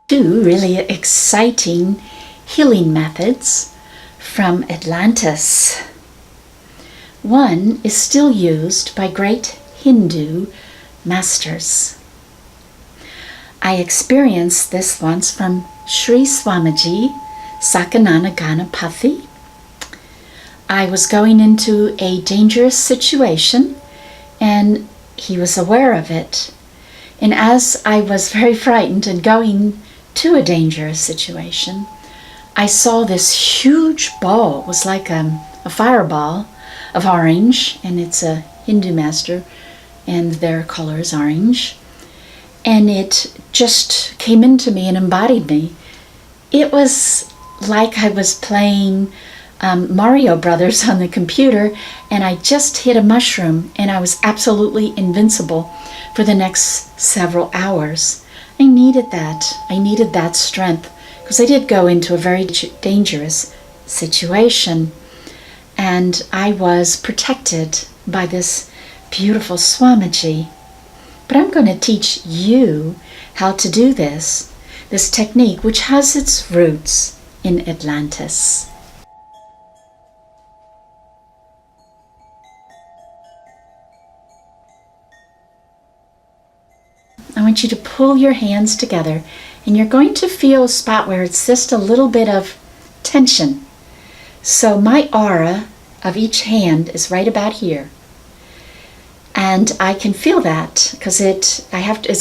Two really exciting healing methods from Atlantis. One is still used by great Hindu masters. I experienced this once from Sri Swamiji Sakanana Ganapathy. I was going into a dangerous situation and he was aware of it. And as I was very frightened and going to a dangerous situation, I saw this huge ball. It was like a fireball of orange, and it's a Hindu master, and their color is orange. And it just came into me and embodied me. It was like I was playing Mario Brothers on the computer, and I just hit a mushroom, and I was absolutely invincible for the next several hours. I needed that. I needed that strength because I did go into a very dangerous situation, and I was protected by this beautiful Swamiji. But I'm going to teach you how to do this technique, which has its roots in Atlantis. I want you to pull your hands together, and you're going to feel a spot where it's just a little bit of tension. So my aura of each hand is right about here. And I can feel that because it's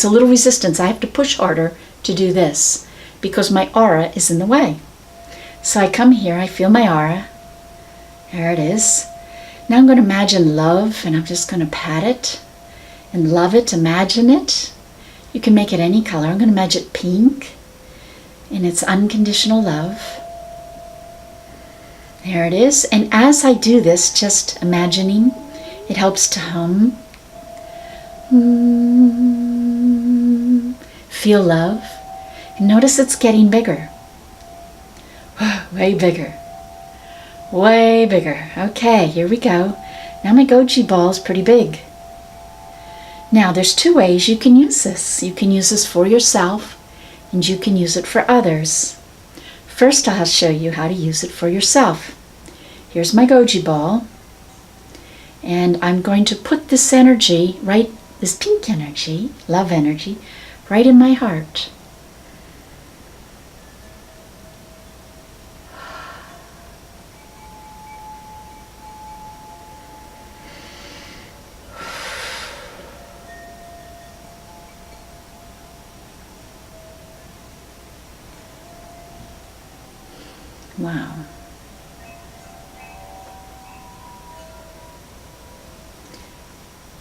a little resistance. I have to push harder to do this because my aura is in the way. So I come here, I feel my aura. There it is. Now I'm going to imagine love, and I'm just going to pat it and love it, imagine it. You can make it any color. I'm going to imagine it pink, and it's unconditional love. There it is. And as I do this, just imagining, it helps to hum. Feel love. And notice it's getting bigger. Way bigger. Way bigger. Okay, here we go. Now my goji ball is pretty big. Now there's two ways you can use this. You can use this for yourself, and you can use it for others. First, I'll show you how to use it for yourself. Here's my goji ball, and I'm going to put this energy, this pink energy, love energy, right in my heart. Wow.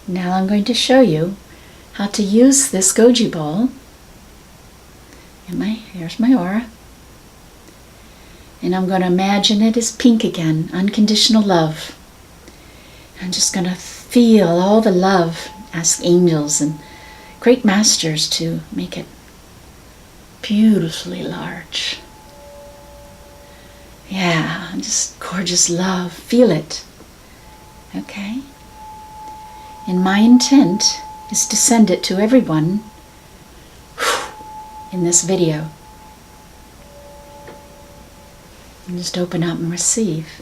Now I'm going to show you how to use this goji ball. Here's my aura. And I'm going to imagine it as pink again, unconditional love. I'm just going to feel all the love, ask angels and great masters to make it beautifully large. Yeah, just gorgeous love. Feel it. Okay? And my intent is to send it to everyone in this video. And just open up and receive.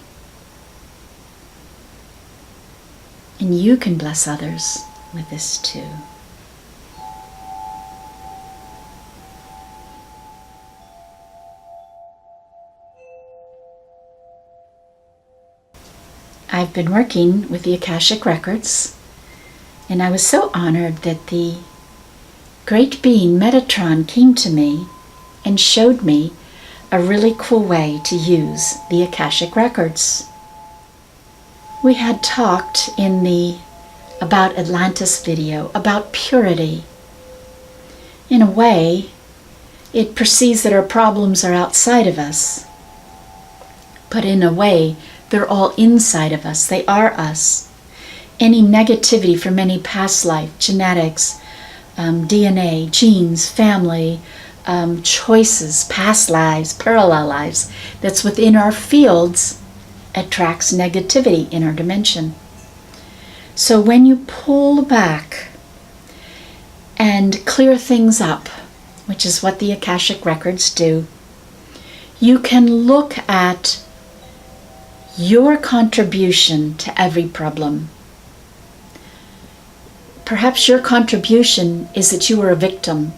And you can bless others with this too. I've been working with the Akashic Records, and I was so honored that the great being Metatron came to me and showed me a really cool way to use the Akashic Records. We had talked in the About Atlantis video about purity. In a way, it perceives that our problems are outside of us, but in a way, they're all inside of us. They are us. Any negativity from any past life, genetics, DNA, genes, family, choices, past lives, parallel lives, that's within our fields attracts negativity in our dimension. So when you pull back and clear things up which is what the Akashic Records do, you can look at your contribution to every problem. Perhaps your contribution is that you were a victim,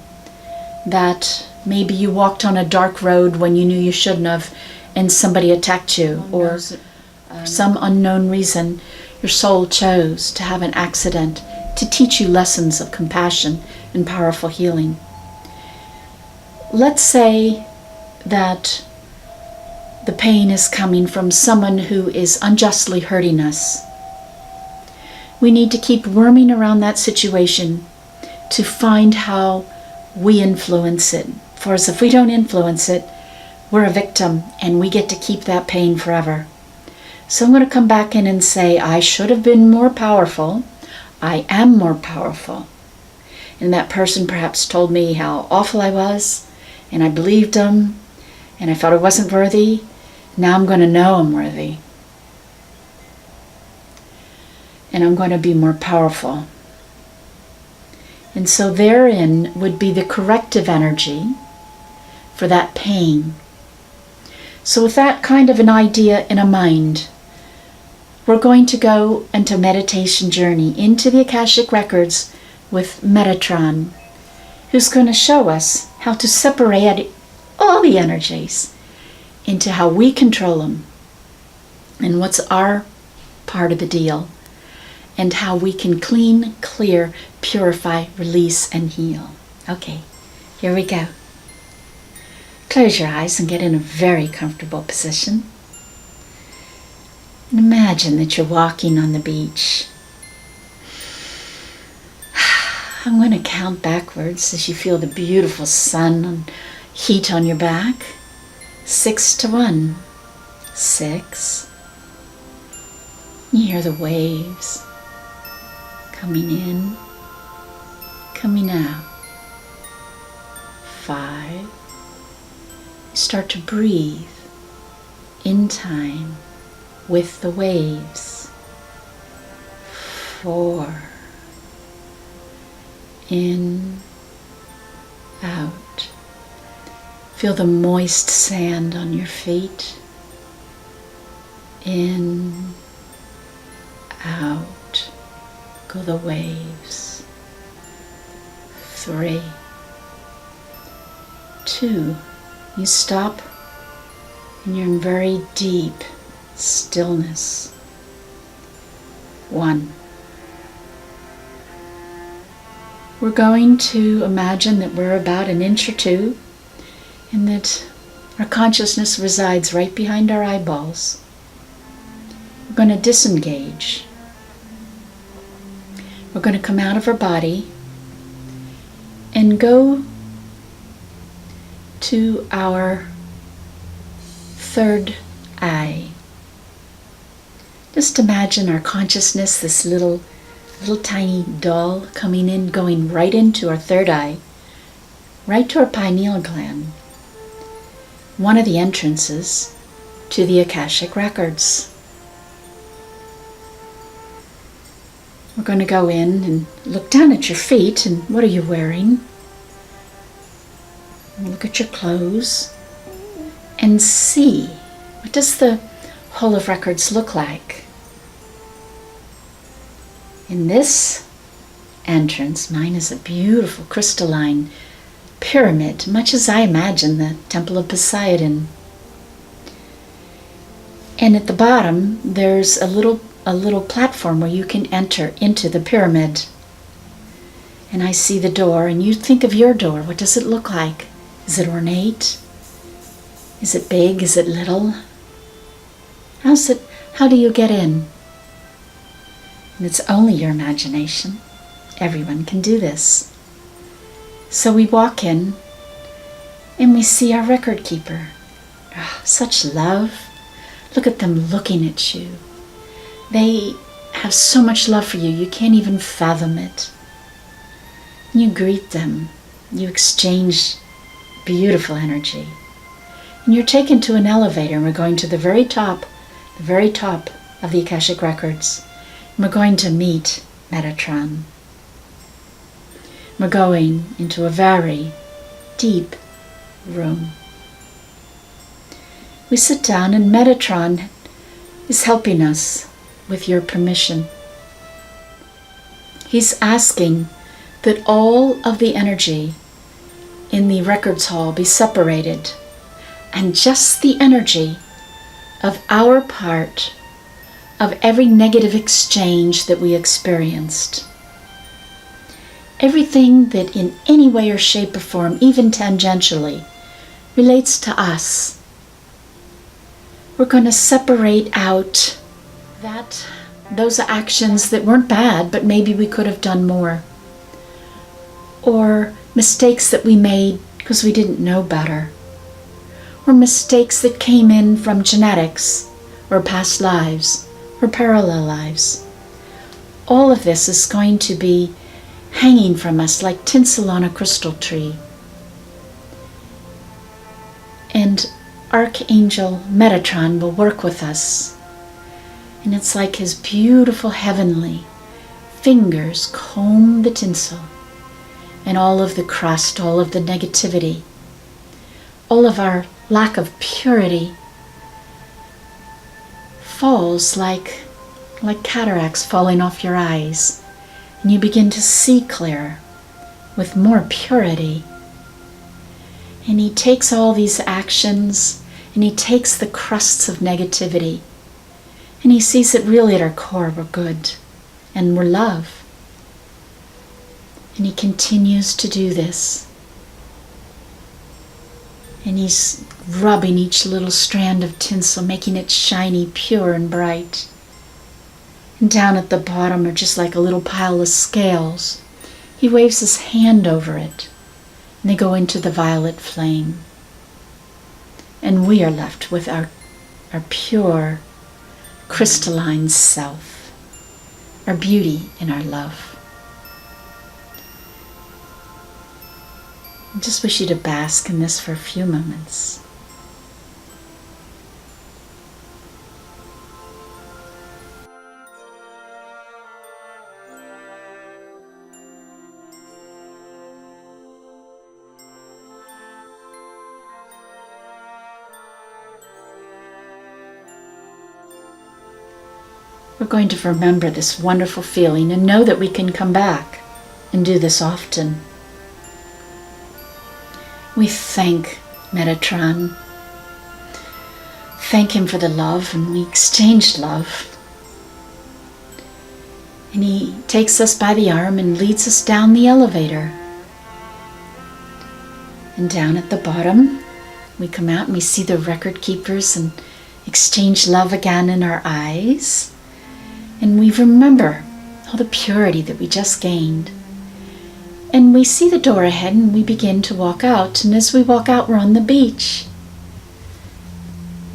that maybe you walked on a dark road when you knew you shouldn't have and somebody attacked you, or for some unknown reason your soul chose to have an accident to teach you lessons of compassion and powerful healing. Let's say that the pain is coming from someone who is unjustly hurting us. We need to keep worming around that situation to find how we influence it. For as if we don't influence it, we're a victim and we get to keep that pain forever. So I'm going to come back in and say, I should have been more powerful. I am more powerful. And that person perhaps told me how awful I was, and I believed them, and I felt I wasn't worthy. Now I'm going to know I'm worthy. And I'm going to be more powerful. And so therein would be the corrective energy for that pain. So with that kind of an idea in a mind, we're going to go into meditation journey into the Akashic Records with Metatron, who's going to show us how to separate all the energies into how we control them and what's our part of the deal, and how we can clean, clear, purify, release, and heal. Okay, here we go. Close your eyes and get in a very comfortable position. And imagine that you're walking on the beach. I'm going to count backwards as you feel the beautiful sun and heat on your back. 6 to 1. 6. You hear the waves coming in, coming out. 5. You start to breathe in time with the waves. 4. In, out. Feel the moist sand on your feet. In, out. Go the waves. 3. 2. You stop and you're in very deep stillness. 1. We're going to imagine that we're about an inch or 2 and that our consciousness resides right behind our eyeballs. We're going to disengage. We're going to come out of our body and go to our third eye. Just imagine our consciousness, this little tiny doll coming in, going right into our third eye, right to our pineal gland, one of the entrances to the Akashic Records. We're going to go in and look down at your feet, and what are you wearing? Look at your clothes and see, what does the Hall of Records look like? In this entrance, mine is a beautiful crystalline pyramid, much as I imagine the Temple of Poseidon. And at the bottom, there's a little platform where you can enter into the pyramid. And I see the door, and you think of your door. What does it look like? Is it ornate? Is it big? Is it little? How do you get in? And it's only your imagination. Everyone can do this. So we walk in and we see our record keeper. Oh, such love. Look at them looking at you. They have so much love for you, you can't even fathom it. You greet them. You exchange beautiful energy. And you're taken to an elevator, and we're going to the very top of the Akashic Records. And we're going to meet Metatron. We're going into a very deep room. We sit down and Metatron is helping us with your permission. He's asking that all of the energy in the records hall be separated and just the energy of our part of every negative exchange that we experienced. Everything that in any way or shape or form, even tangentially, relates to us. We're going to separate out those actions that weren't bad, but maybe we could have done more. Or mistakes that we made because we didn't know better. Or mistakes that came in from genetics, or past lives, or parallel lives. All of this is going to be hanging from us like tinsel on a crystal tree. And Archangel Metatron will work with us. And it's like his beautiful heavenly fingers comb the tinsel and all of the crust, all of the negativity, all of our lack of purity falls like cataracts falling off your eyes, and you begin to see clearer with more purity. And he takes all these actions and he takes the crusts of negativity and he sees that really at our core we're good and we're love. And he continues to do this. And he's rubbing each little strand of tinsel, making it shiny, pure, and bright. And down at the bottom are just like a little pile of scales. He waves his hand over it, and they go into the violet flame. And we are left with our pure, crystalline self, our beauty and our love. I just wish you to bask in this for a few moments. We're going to remember this wonderful feeling and know that we can come back and do this often. We thank Metatron. Thank him for the love, and we exchanged love. And he takes us by the arm and leads us down the elevator. And down at the bottom, we come out and we see the record keepers and exchange love again in our eyes. And we remember all the purity that we just gained. And we see the door ahead and we begin to walk out. And as we walk out, we're on the beach.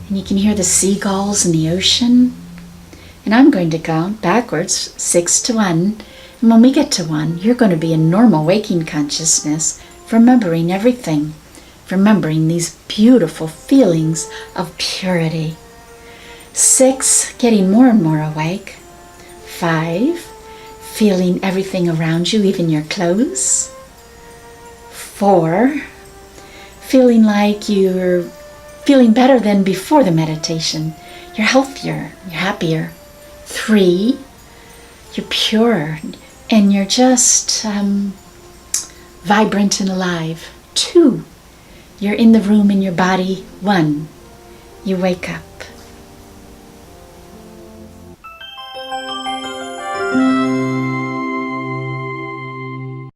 And you can hear the seagulls in the ocean. And I'm going to count backwards, 6 to 1. And when we get to 1, you're going to be in normal waking consciousness, remembering everything, remembering these beautiful feelings of purity. 6, getting more and more awake. 5, feeling everything around you, even your clothes. 4, feeling like you're feeling better than before the meditation. You're healthier, you're happier. 3, you're pure and you're just vibrant and alive. 2, you're in the room in your body. 1, you wake up.